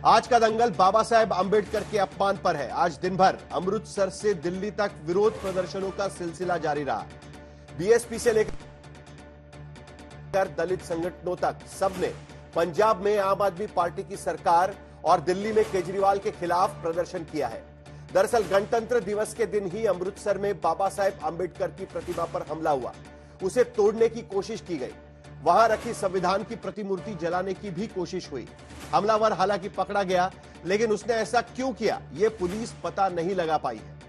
आज का दंगल बाबा साहेब अंबेडकर के अपमान पर है। आज दिन भर अमृतसर से दिल्ली तक विरोध प्रदर्शनों का सिलसिला जारी रहा। बीएसपी से लेकर दलित संगठनों तक सबने पंजाब में आम आदमी पार्टी की सरकार और दिल्ली में केजरीवाल के खिलाफ प्रदर्शन किया है। दरअसल गणतंत्र दिवस के दिन ही अमृतसर में बाबा साहेब अंबेडकर की प्रतिमा पर हमला हुआ। उसे तोड़ने की कोशिश की गई। वहां रखी संविधान की प्रतिमूर्ति जलाने की भी कोशिश हुई। हमलावर हालांकि पकड़ा गया, लेकिन उसने ऐसा क्यों किया, यह पुलिस पता नहीं लगा पाई है।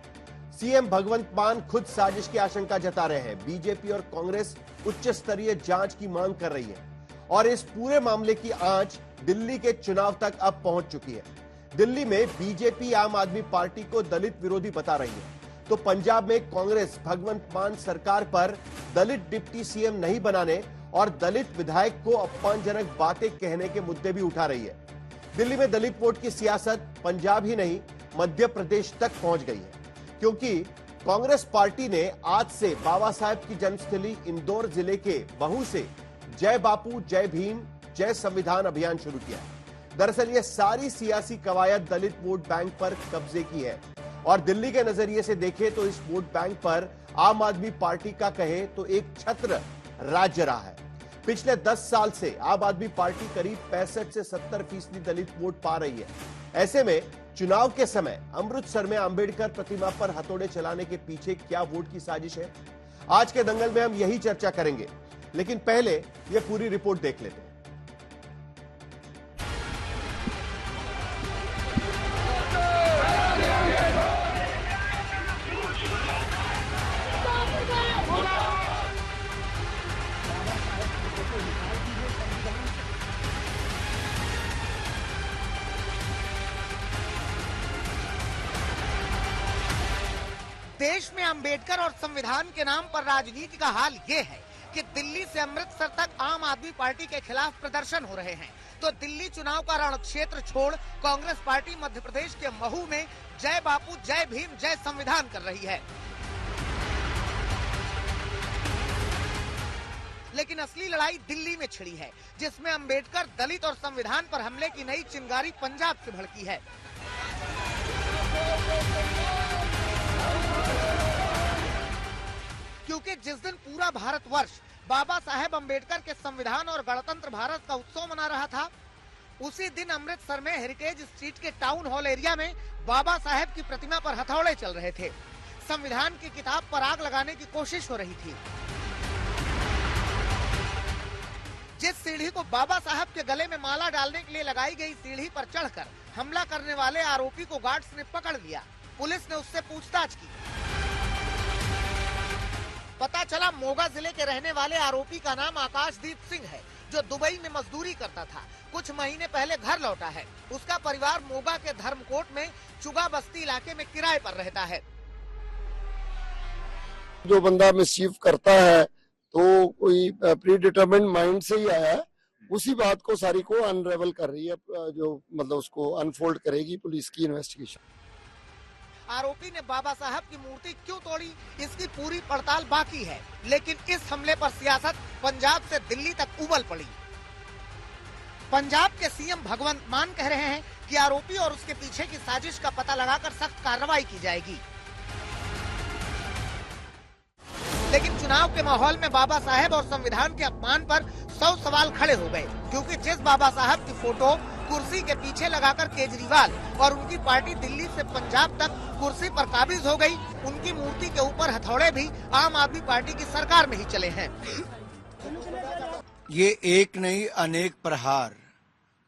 सीएम भगवंत मान खुद साजिश की आशंका जता रहे हैं। बीजेपी और कांग्रेस उच्च स्तरीय जांच की मांग कर रही है और इस पूरे मामले की आंच दिल्ली के चुनाव तक अब पहुंच चुकी है। दिल्ली में बीजेपी आम आदमी पार्टी को दलित विरोधी बता रही है, तो पंजाब में कांग्रेस भगवंत मान सरकार पर दलित डिप्टी सीएम नहीं बनाने और दलित विधायक को अपमानजनक बातें कहने के मुद्दे भी उठा रही है। दिल्ली में दलित वोट की सियासत पंजाब ही नहीं मध्य प्रदेश तक पहुंच गई है, क्योंकि कांग्रेस पार्टी ने आज से बाबा साहेब की जन्मस्थली इंदौर जिले के बहू से जय बापू, जय भीम, जय संविधान अभियान शुरू किया है। दरअसल यह सारी सियासी कवायद दलित वोट बैंक पर कब्जे की है और दिल्ली के नजरिए से देखें तो इस वोट बैंक पर आम आदमी पार्टी का कहे तो एक छत्र राज्य रहा है। पिछले 10 साल से आम आदमी पार्टी करीब 65 से 70% दलित वोट पा रही है। ऐसे में चुनाव के समय अमृतसर में अंबेडकर प्रतिमा पर हथौड़े चलाने के पीछे क्या वोट की साजिश है? आज के दंगल में हम यही चर्चा करेंगे, लेकिन पहले यह पूरी रिपोर्ट देख लेते हैं। देश में अंबेडकर और संविधान के नाम पर राजनीति का हाल ये है कि दिल्ली से अमृतसर तक आम आदमी पार्टी के खिलाफ प्रदर्शन हो रहे हैं, तो दिल्ली चुनाव का रण क्षेत्र छोड़ कांग्रेस पार्टी मध्य प्रदेश के महू में जय बापू, जय भीम, जय संविधान कर रही है। लेकिन असली लड़ाई दिल्ली में छिड़ी है, जिसमें अंबेडकर, दलित और संविधान पर हमले की नई चिंगारी पंजाब से भड़की है। क्योंकि जिस दिन पूरा भारतवर्ष बाबा साहेब अंबेडकर के संविधान और गणतंत्र भारत का उत्सव मना रहा था, उसी दिन अमृतसर में हेरिटेज स्ट्रीट के टाउन हॉल एरिया में बाबा साहेब की प्रतिमा पर हथौड़े चल रहे थे। संविधान की किताब पर आग लगाने की कोशिश हो रही थी। जिस सीढ़ी को बाबा साहब के गले में माला डालने के लिए लगाई गई सीढ़ी पर चढ़कर हमला करने वाले आरोपी को गार्ड्स ने पकड़ लिया। पुलिस ने उससे पूछताछ की। पता चला मोगा जिले के रहने वाले आरोपी का नाम आकाशदीप सिंह है, जो दुबई में मजदूरी करता था। कुछ महीने पहले घर लौटा है। उसका परिवार मोगा के धर्मकोट में चुगा बस्ती इलाके में किराए पर रहता है। जो बंदा मिसचीफ करता है तो कोई प्री डिटरमिन्ड माइंड से ही आया है, उसी बात को सारी को अनरेवल कर रही है, जो मतलब उसको अनफोल्ड करेगी पुलिस की इन्वेस्टिगेशन। आरोपी ने बाबा साहब की मूर्ति क्यों तोड़ी, इसकी पूरी पड़ताल बाकी है, लेकिन इस हमले पर सियासत पंजाब से दिल्ली तक उबल पड़ी। पंजाब के सीएम भगवंत मान कह रहे हैं कि आरोपी और उसके पीछे की साजिश का पता लगाकर सख्त कार्रवाई की जाएगी। लेकिन चुनाव के माहौल में बाबा साहेब और संविधान के अपमान पर 100 सवाल खड़े हो गए, क्योंकि जिस बाबा साहब की फोटो कुर्सी के पीछे लगाकर केजरीवाल और उनकी पार्टी दिल्ली से पंजाब तक कुर्सी पर काबिज हो गई, उनकी मूर्ति के ऊपर हथौड़े भी आम आदमी पार्टी की सरकार में ही चले हैं। ये एक नहीं अनेक प्रहार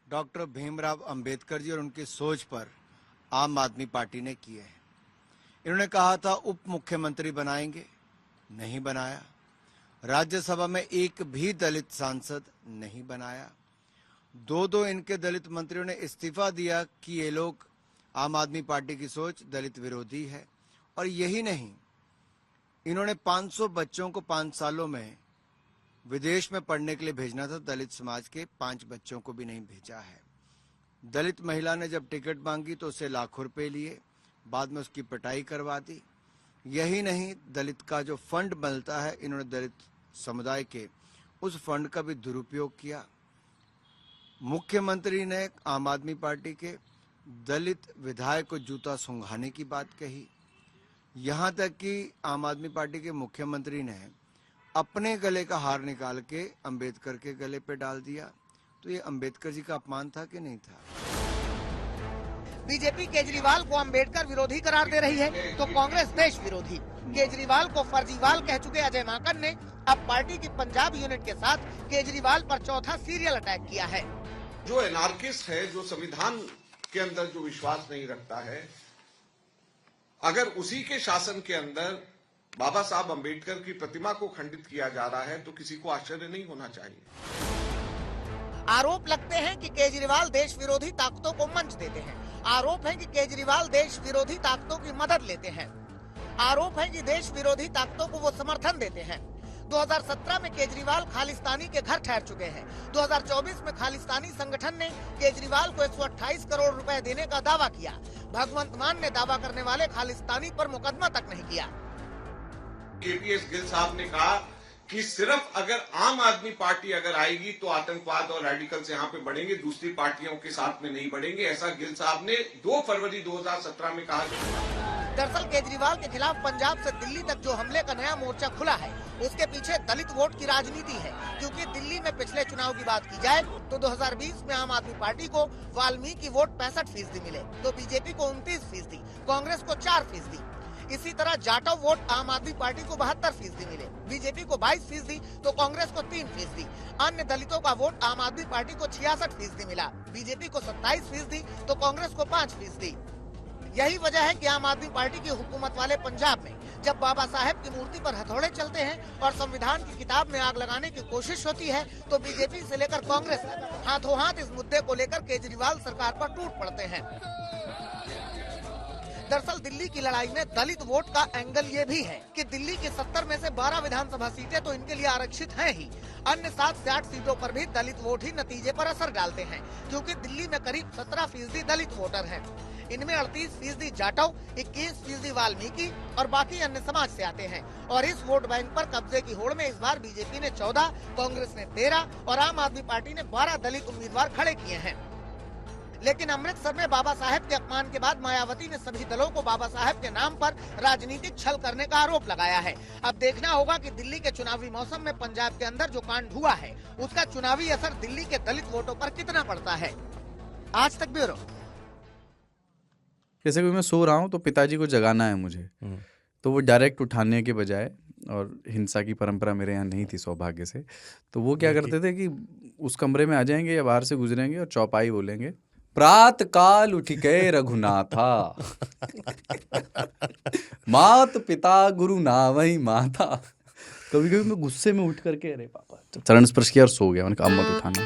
डॉक्टर भीमराव अंबेडकर जी और उनकी सोच पर आम आदमी पार्टी ने किए हैं। इन्होंने कहा था उप मुख्यमंत्री बनाएंगे, नहीं बनाया। राज्यसभा में एक भी दलित सांसद नहीं बनाया। दो इनके दलित मंत्रियों ने इस्तीफा दिया कि ये लोग आम आदमी पार्टी की सोच दलित विरोधी है। और यही नहीं, इन्होंने 500 बच्चों को 5 सालों में विदेश में पढ़ने के लिए भेजना था, दलित समाज के 5 बच्चों को भी नहीं भेजा है। दलित महिला ने जब टिकट मांगी तो उसे लाखों रुपए लिए, बाद में उसकी पिटाई करवा दी। यही नहीं, दलित का जो फंड मिलता है, इन्होंने दलित समुदाय के उस फंड का भी दुरुपयोग किया। मुख्यमंत्री ने आम आदमी पार्टी के दलित विधायक को जूता सूंघाने की बात कही। यहां तक कि आम आदमी पार्टी के मुख्यमंत्री ने अपने गले का हार निकाल के अंबेडकर के गले पे डाल दिया। तो ये अंबेडकर जी का अपमान था कि नहीं था? बीजेपी केजरीवाल को अंबेडकर विरोधी करार दे रही है तो कांग्रेस देश विरोधी। केजरीवाल को फर्जीवाल कह चुके अजय माकन ने अब पार्टी की पंजाब यूनिट के साथ केजरीवाल पर चौथा सीरियल अटैक किया है। जो एनार्किस्ट है, जो संविधान के अंदर जो विश्वास नहीं रखता है, अगर उसी के शासन के अंदर बाबा साहब अंबेडकर की प्रतिमा को खंडित किया जा रहा है तो किसी को आश्चर्य नहीं होना चाहिए। आरोप लगते हैं कि केजरीवाल देश विरोधी ताकतों को मंच देते हैं। आरोप है कि केजरीवाल देश विरोधी ताकतों की मदद लेते हैं। आरोप है कि देश विरोधी ताकतों को वो समर्थन देते हैं। 2017 में केजरीवाल खालिस्तानी के घर ठहर चुके हैं। 2024 में खालिस्तानी संगठन ने केजरीवाल को 128 करोड़ रुपए देने का दावा किया। भगवंत मान ने दावा करने वाले खालिस्तानी पर मुकदमा तक नहीं किया। केपीएस गिल साहब ने कहा कि सिर्फ अगर आम आदमी पार्टी अगर आएगी तो आतंकवाद और रेडिकल्स यहाँ पे बढ़ेंगे, दूसरी पार्टियों के साथ में नहीं बढ़ेंगे। ऐसा गिल साहब ने 2 फरवरी 2017 में कहा। दरअसल केजरीवाल के खिलाफ पंजाब से दिल्ली तक जो हमले का नया मोर्चा खुला है, उसके पीछे दलित वोट की राजनीति है। क्योंकि दिल्ली में पिछले चुनाव की बात की जाए तो 2020 में आम आदमी पार्टी को वाल्मीकि वोट 65% मिले, तो बीजेपी को 29%, कांग्रेस को 4%। इसी तरह जाटव वोट आम आदमी पार्टी को 72% मिले, बीजेपी को 22%, तो कांग्रेस को 3%। अन्य दलितों का वोट आम आदमी पार्टी को 66% मिला, बीजेपी को 27%, तो कांग्रेस को 5%। यही वजह है कि आम आदमी पार्टी की हुकूमत वाले पंजाब में जब बाबा साहेब की मूर्ति पर हथौड़े चलते हैं और संविधान की किताब में आग लगाने की कोशिश होती है, तो बीजेपी से लेकर कांग्रेस हाथों हाथ इस मुद्दे को लेकर केजरीवाल सरकार पर टूट पड़ते हैं। दरअसल दिल्ली की लड़ाई में दलित वोट का एंगल ये भी है कि दिल्ली की 70 में से 12 विधानसभा सीटें तो इनके लिए आरक्षित हैं ही। अन्य 7 से 8 सीटों पर भी दलित वोट ही नतीजे पर असर डालते हैं, क्योंकि दिल्ली में करीब 17% दलित वोटर हैं। इनमें 38% जाटव, 21% वाल्मीकि और बाकी अन्य समाज से आते हैं। और इस वोट बैंक पर कब्जे की होड़ में इस बार बीजेपी ने 14, कांग्रेस ने 13 और आम आदमी पार्टी ने 12 दलित उम्मीदवार खड़े किए हैं। लेकिन अमृतसर में बाबा साहेब के अपमान के बाद मायावती ने सभी दलों को बाबा साहेब के नाम पर राजनीतिक छल करने का आरोप लगाया है। अब देखना होगा कि दिल्ली के चुनावी मौसम में पंजाब के अंदर जो कांड हुआ है, उसका चुनावी असर दिल्ली के दलित वोटों पर कितना पड़ता है। आज तक ब्यूरो। जैसे कि मैं सो रहा हूँ तो पिताजी को जगाना है मुझे, तो वो डायरेक्ट उठाने के बजाय, और हिंसा की परंपरा मेरे यहाँ नहीं थी सौभाग्य से, तो वो क्या करते थे कि उस कमरे में आ जाएंगे या बाहर से गुजरेंगे और चौपाई बोलेंगे, प्रात काल उठ गए रघुनाथा मात पिता गुरु नावई माता। कभी कभी मैं गुस्से में उठ करके अरे पापा चरण स्पर्श किया और सो गया। मैंने कहा अब मत उठाना।